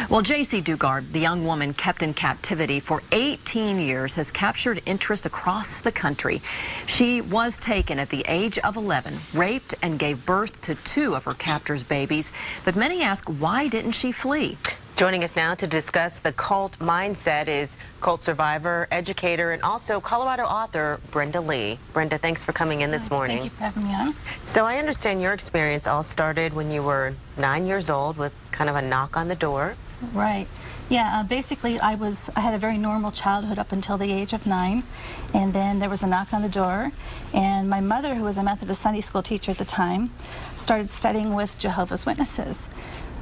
Well, J.C. Dugard, the young woman kept in captivity for 18 years, has captured interest across the country. She was taken at the age of 11, raped, and gave birth to 2 of her captor's babies. But many ask, why didn't she flee? Joining us now to discuss the cult mindset is cult survivor, educator, and also Colorado author Brenda Lee. Brenda, thanks for coming in this morning. Thank you for having me on. So I understand your experience all started when you were 9 years old with kind of a knock on the door. Right. Yeah, basically I had a very normal childhood up until the age of 9, and then there was a knock on the door, and my mother, who was a Methodist Sunday school teacher at the time, started studying with Jehovah's Witnesses.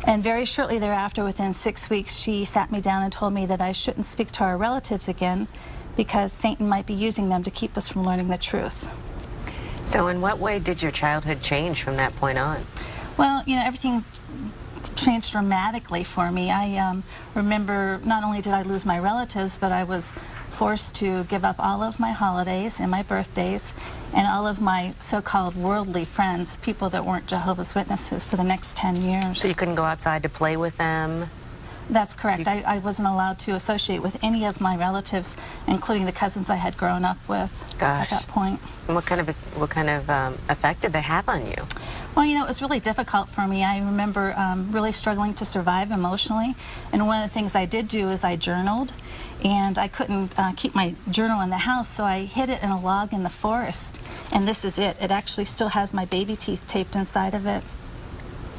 And very shortly thereafter, within 6 weeks, she sat me down and told me that I shouldn't speak to our relatives again because Satan might be using them to keep us from learning the truth. So in what way did your childhood change from that point on? Well, you know, everything changed dramatically for me. I remember not only did I lose my relatives, but I was forced to give up all of my holidays and my birthdays and all of my so-called worldly friends, people that weren't Jehovah's Witnesses, for the next 10 years. So you couldn't go outside to play with them? That's correct. I wasn't allowed to associate with any of my relatives, including the cousins I had grown up with. Gosh. At that point. And what kind of effect did they have on you? Well, you know, it was really difficult for me. I remember really struggling to survive emotionally, and one of the things I did do is I journaled, and I couldn't keep my journal in the house, so I hid it in a log in the forest, and this is it. It actually still has my baby teeth taped inside of it.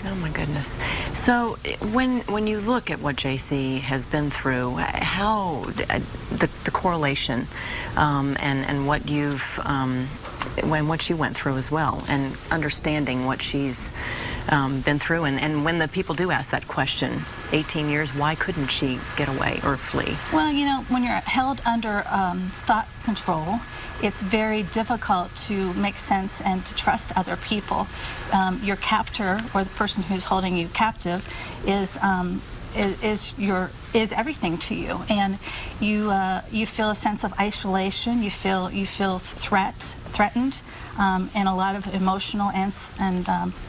Oh my goodness. So when you look at what JC has been through, how the correlation and what you've what she went through as well, and understanding what she's been through, and when the people do ask that question, 18 years, why couldn't she get away or flee? Well, you know, when you're held under thought control, it's very difficult to make sense and to trust other people. Your captor, or the person who's holding you captive, is everything to you, and you feel a sense of isolation. You feel threatened in a lot of emotional and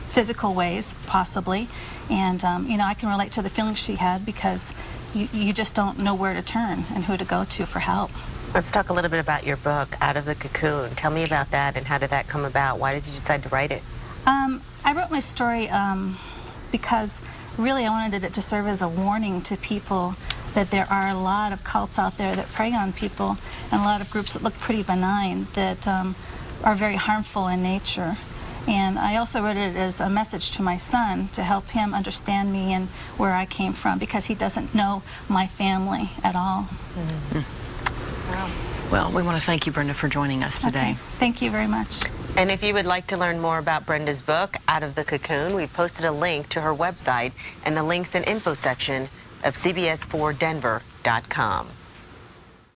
physical ways, possibly. And you know, I can relate to the feelings she had, because you just don't know where to turn and who to go to for help. Let's talk a little bit about your book, Out of the Cocoon. Tell me about that, and how did that come about? Why did you decide to write it? I wrote my story because really I wanted it to serve as a warning to people that there are a lot of cults out there that prey on people, and a lot of groups that look pretty benign that are very harmful in nature. And I also wrote it as a message to my son to help him understand me and where I came from, because he doesn't know my family at all. Mm-hmm. Wow. Well, we want to thank you, Brenda, for joining us today. Okay. Thank you very much. And if you would like to learn more about Brenda's book, Out of the Cocoon, we've posted a link to her website and the links and info section of CBS4Denver.com.